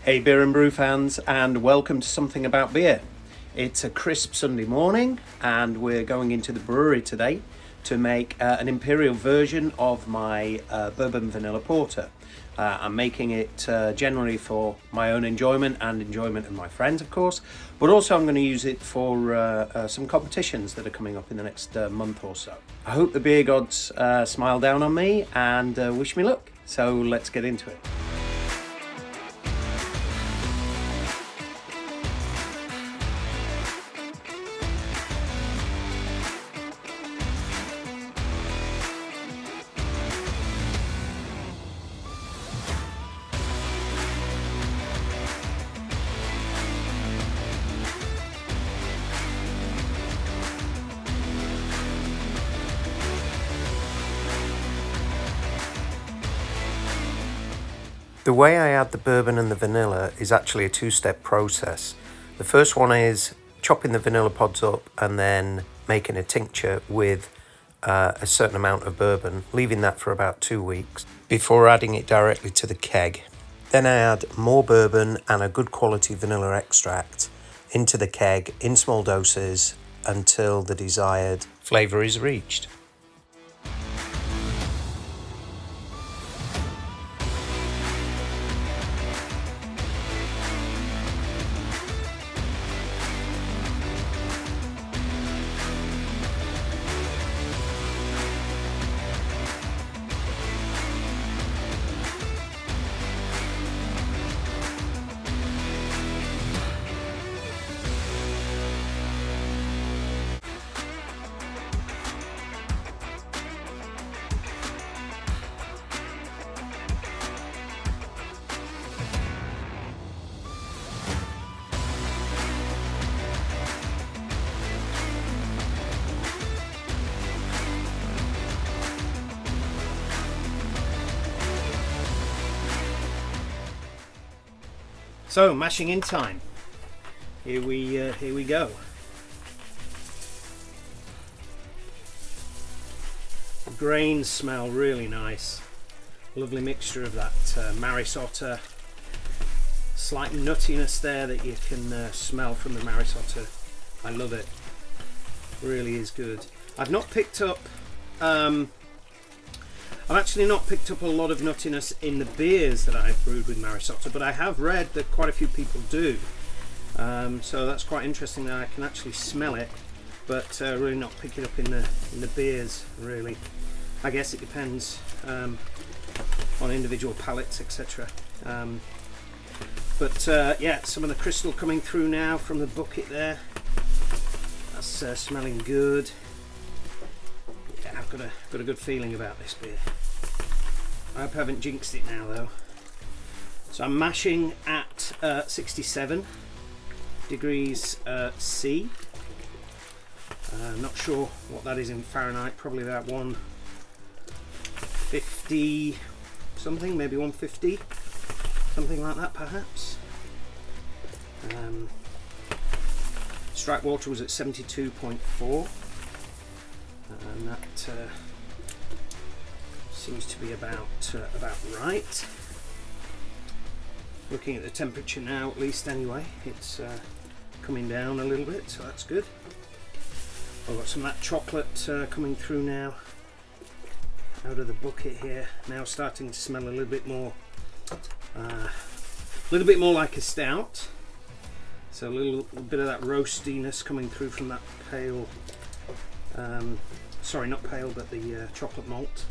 Hey beer and brew fans, and welcome to Something About Beer. It's a crisp Sunday morning and we're going into the brewery today to make an Imperial version of my Bourbon Vanilla Porter. I'm making it generally for my own enjoyment and enjoyment of my friends, of course, but also I'm going to use it for some competitions that are coming up in the next month or so. I hope the beer gods smile down on me and wish me luck. So let's get into it. The way I add the bourbon and the vanilla is actually a two-step process. The first one is chopping the vanilla pods up and then making a tincture with a certain amount of bourbon, leaving that for about 2 weeks before adding it directly to the keg. Then I add more bourbon and a good quality vanilla extract into the keg in small doses until the desired flavour is reached. So, mashing in time. Here we go. The grains smell really nice. Lovely mixture of that maris otter. Slight nuttiness there that you can smell from the maris otter. I love it. Really is good. I've not picked up. I've actually not picked up a lot of nuttiness in the beers that I've brewed with maris otter, but I have read that quite a few people do. So that's quite interesting that I can actually smell it, but really not pick it up in the beers. Really, I guess it depends on individual palates, etc. But yeah, some of the crystal coming through now from the bucket there. That's smelling good. Yeah, I've got a good feeling about this beer. I hope I haven't jinxed it now though. So I'm mashing at 67 degrees C. Not sure what that is in Fahrenheit, probably about 150 something, maybe 150, something like that perhaps. Strike water was at 72.4. And that seems to be about right. Looking at the temperature now, at least anyway, it's coming down a little bit, so that's good. I've got some of that chocolate coming through now out of the bucket here. Now starting to smell a little bit more like a stout. So a little bit of that roastiness coming through from that pale. Sorry, not pale, but the chocolate malt.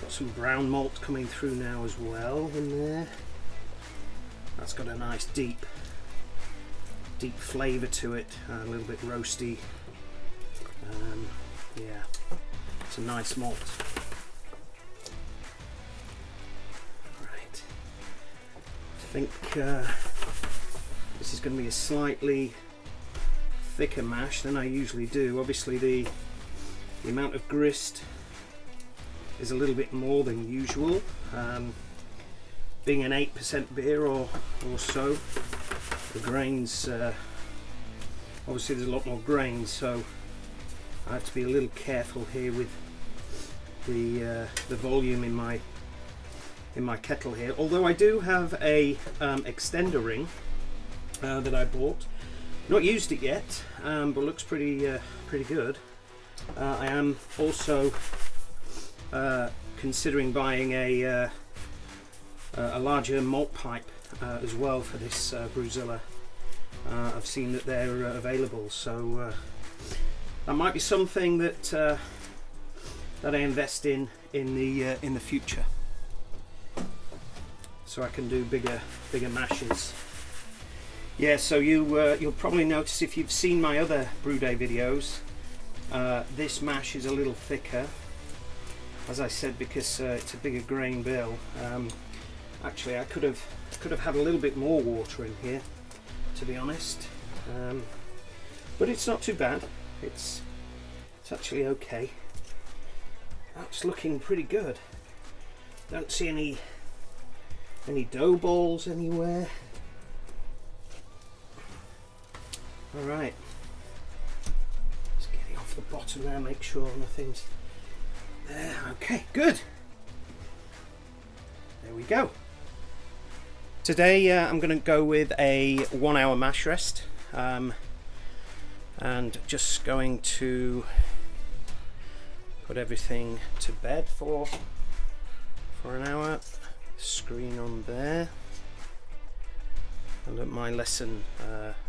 Got some brown malt coming through now as well in there. That's got a nice deep flavour to it, a little bit roasty. Yeah, it's a nice malt. Right, I think this is going to be a slightly thicker mash than I usually do. Obviously the amount of grist is a little bit more than usual, being an 8% beer or so. The grains, obviously there's a lot more grains, so I have to be a little careful here with the volume in my in my kettle here. Although I do have a extender ring that I bought. Not used it yet, but looks pretty good. I am also considering buying a larger malt pipe as well for this Brewzilla. I've seen that they're available, so that might be something that I invest in the future, so I can do bigger mashes. Yeah, so you'll probably notice if you've seen my other brew day videos, this mash is a little thicker, as I said, because it's a bigger grain bill. Actually, I could have had a little bit more water in here, to be honest, but it's not too bad. It's actually okay. That's looking pretty good. Don't see any dough balls anywhere. All right, let's get it off the bottom there, make sure nothing's there. Okay, good. There we go. Today I'm going to go with a 1 hour mash rest, and just going to put everything to bed for an hour. Screen on there. I learned my lesson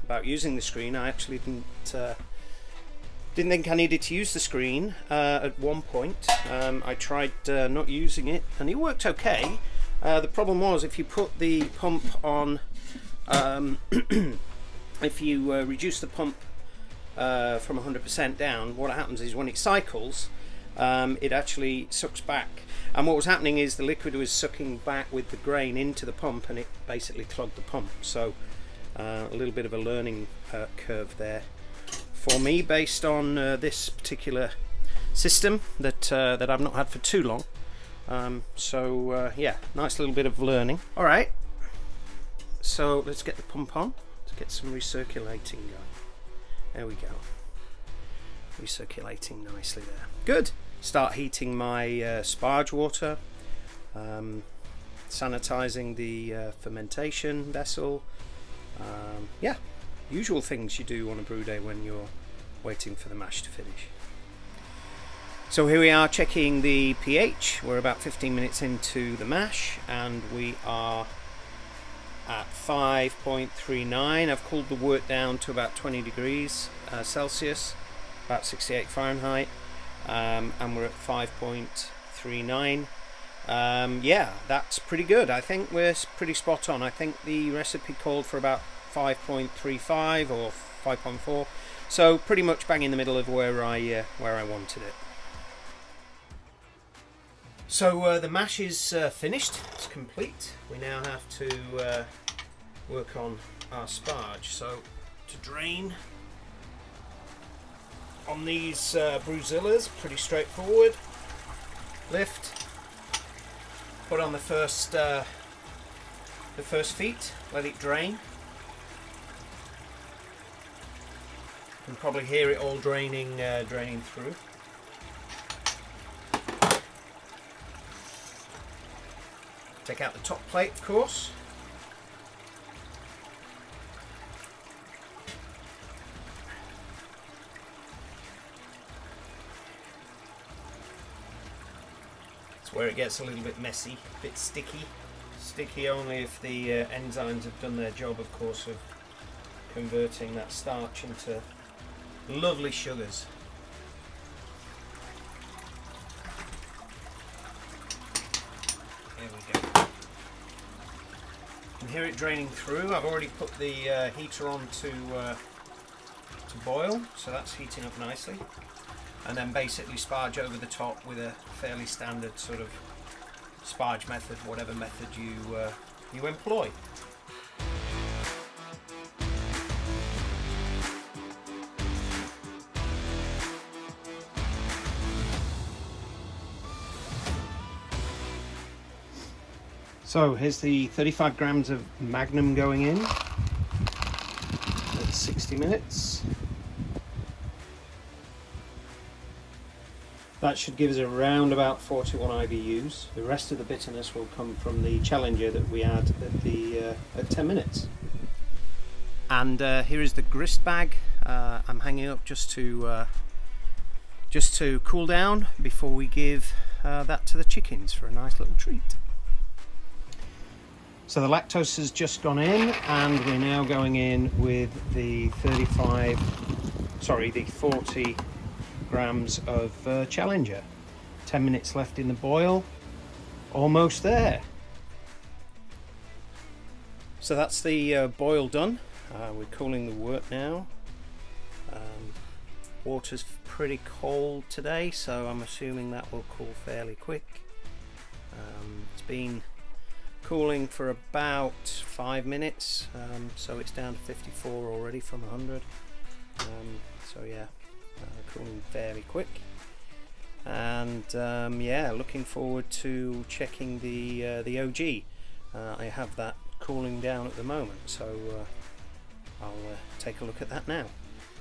about using the screen. I actually didn't think I needed to use the screen at one point. I tried not using it, and it worked okay. The problem was, if you put the pump on, if you reduce the pump from 100% down, what happens is when it cycles, it actually sucks back. And what was happening is the liquid was sucking back with the grain into the pump, and it basically clogged the pump. So a little bit of a learning curve there for me, based on this particular system that I've not had for too long. Yeah, nice little bit of learning. All right, so let's get the pump on. Let's get some recirculating going. There we go. Recirculating nicely there. Good. Start heating my Sparge water, sanitizing the fermentation vessel. Yeah, usual things you do on a brew day when you're waiting for the mash to finish. So here we are checking the pH. We're about 15 minutes into the mash, and we are at 5.39. I've cooled the wort down to about 20 degrees Celsius, about 68 Fahrenheit. And we're at 5.39. Yeah, that's pretty good. I think we're pretty spot on. I think the recipe called for about 5.35 or 5.4, so pretty much bang in the middle of where I wanted it. So the mash is finished. It's complete. We now have to work on our Sparge. So to drain on these Brewzillas, pretty straightforward. Lift, put on the first feet, let it drain. You can probably hear it all draining through. Take out the top plate, of course. Where it gets a little bit messy, a bit sticky. Sticky only if the enzymes have done their job, of course, of converting that starch into lovely sugars. There we go. You can hear it draining through. I've already put the heater on to boil, so that's heating up nicely. And then basically Sparge over the top with a fairly standard sort of Sparge method, whatever method you employ. So here's the 35 grams of Magnum going in at 60 minutes. That should give us around about 41 IBUs. The rest of the bitterness will come from the Challenger that we add at 10 minutes. And here is the grist bag. I'm hanging up just to cool down before we give that to the chickens for a nice little treat. So the lactose has just gone in, and we're now going in with the 40 grams of Challenger. 10 minutes left in the boil. Almost there. So that's the boil done. We're cooling the wort now. Water's pretty cold today, so I'm assuming that will cool fairly quick. It's been cooling for about 5 minutes, so it's down to 54 already from 100. So yeah, cooling fairly quick. And yeah, looking forward to checking the OG. I have that cooling down at the moment, so I'll take a look at that now.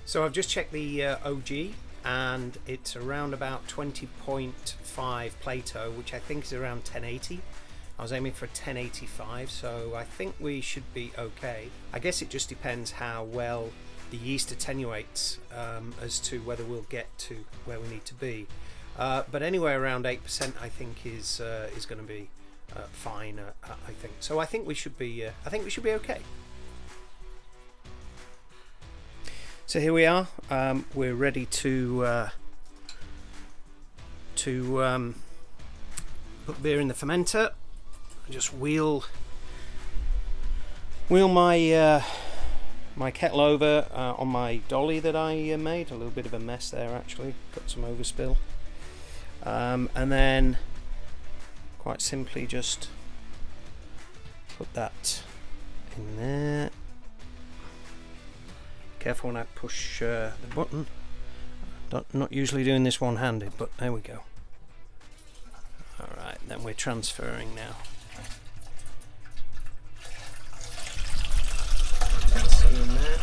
So I've just checked the OG, and it's around about 20.5 Plato, which I think is around 1080. I was aiming for 1085, so I think we should be okay. I guess it just depends how well the yeast attenuates as to whether we'll get to where we need to be. But anywhere around 8% I think is going to be fine. I think so. I think we should be okay. So here we are. We're ready to put beer in the fermenter. Just wheel my my kettle over on my dolly that I made. A little bit of a mess there actually. Got some overspill. And then quite simply just put that in there. Careful when I push the button. Not usually doing this one-handed, but there we go. Alright, then we're transferring now. That's in there.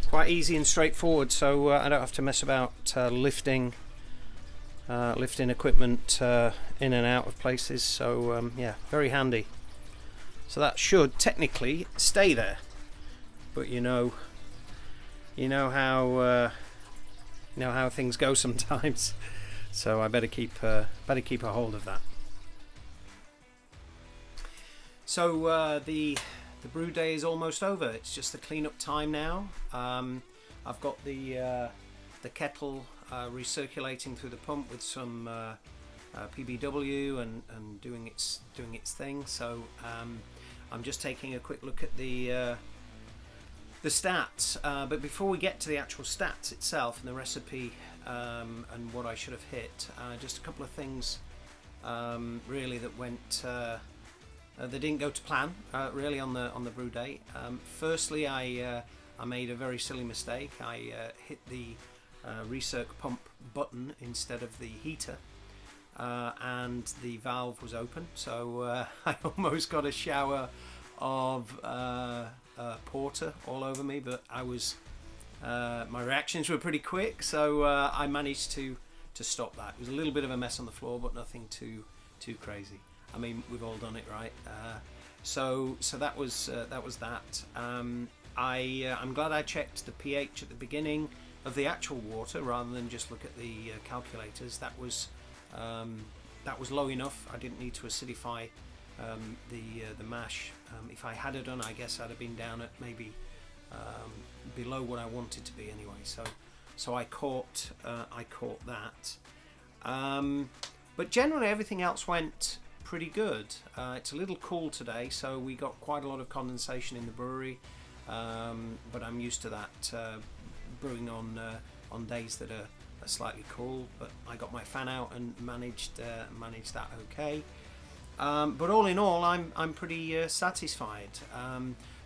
Quite easy and straightforward, so I don't have to mess about lifting equipment in and out of places, so yeah, very handy. So that should technically stay there, but you know how things go sometimes. So I better keep a hold of that. So the brew day is almost over. It's just the cleanup time now. I've got the kettle recirculating through the pump with some PBW and doing its thing. So I'm just taking a quick look at the stats. But before we get to the actual stats itself and the recipe and what I should have hit, just a couple of things really that went. They didn't go to plan really on the brew day. Firstly, I made a very silly mistake. I hit the recirc pump button instead of the heater, and the valve was open, so I almost got a shower of porter all over me. But I was my reactions were pretty quick, so I managed to stop that. It was a little bit of a mess on the floor, but nothing too crazy. I mean, we've all done it, right? So that was that. I'm glad I checked the pH at the beginning of the actual water rather than just look at the calculators. That was low enough. I didn't need to acidify the mash. If I had it done, I guess I'd have been down at maybe below what I wanted to be anyway. So I caught that. But generally, everything else went pretty good. It's a little cool today, so we got quite a lot of condensation in the brewery, but I'm used to that brewing on days that are slightly cool. But I got my fan out and managed that okay. But all in all, I'm pretty satisfied.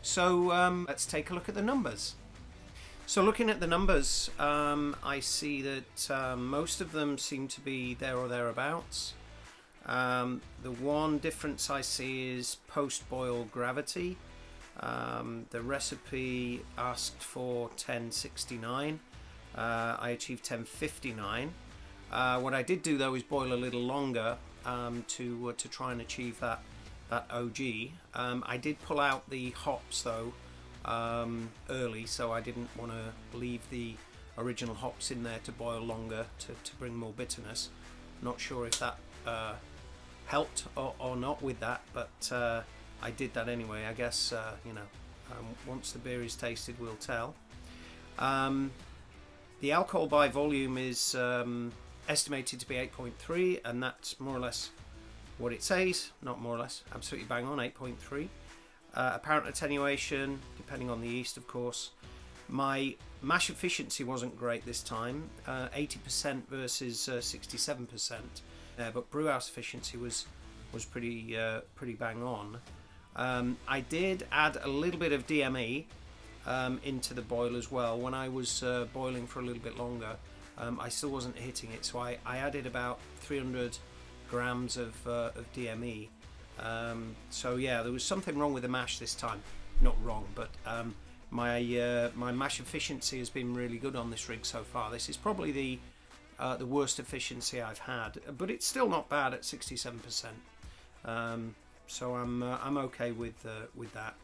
So let's take a look at the numbers. So looking at the numbers, I see that most of them seem to be there or thereabouts. The one difference I see is post-boil gravity. The recipe asked for 1069. I achieved 1059. What I did do though is boil a little longer to try and achieve that OG. I did pull out the hops though early, so I didn't want to leave the original hops in there to boil longer to bring more bitterness. Not sure if that helped or not with that, but I did that anyway. I guess once the beer is tasted, we'll tell. The alcohol by volume is estimated to be 8.3, and that's more or less what it says. Not more or less, absolutely bang on, 8.3. Apparent attenuation, depending on the yeast, of course. My mash efficiency wasn't great this time, 80% versus 67%, but brew house efficiency was pretty bang on. I did add a little bit of DME into the boil as well. When I was boiling for a little bit longer, I still wasn't hitting it, so I added about 300 grams of DME. So yeah, there was something wrong with the mash this time. Not wrong, but my mash efficiency has been really good on this rig so far. This is probably the worst efficiency I've had, but it's still not bad at 67%. So I'm okay with that.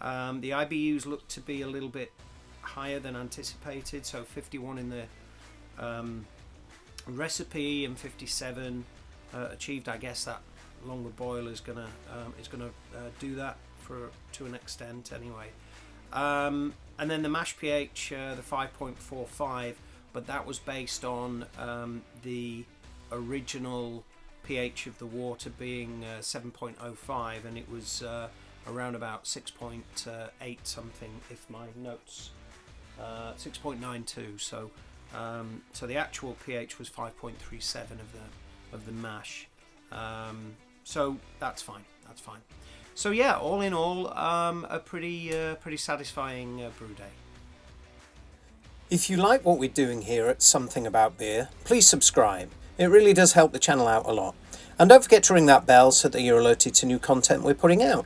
The IBUs look to be a little bit higher than anticipated, so 51 in the recipe and 57 achieved. I guess that longer boil is gonna do that to an extent anyway. And then the mash pH, the 5.45, but that was based on the original pH of the water being 7.05, and it was around about 6.8 something, if my notes, 6.92. So the actual pH was 5.37 of the mash. So that's fine. So yeah, all in all, a pretty satisfying brew day. If you like what we're doing here at Something About Beer, please subscribe. It really does help the channel out a lot. And don't forget to ring that bell so that you're alerted to new content we're putting out.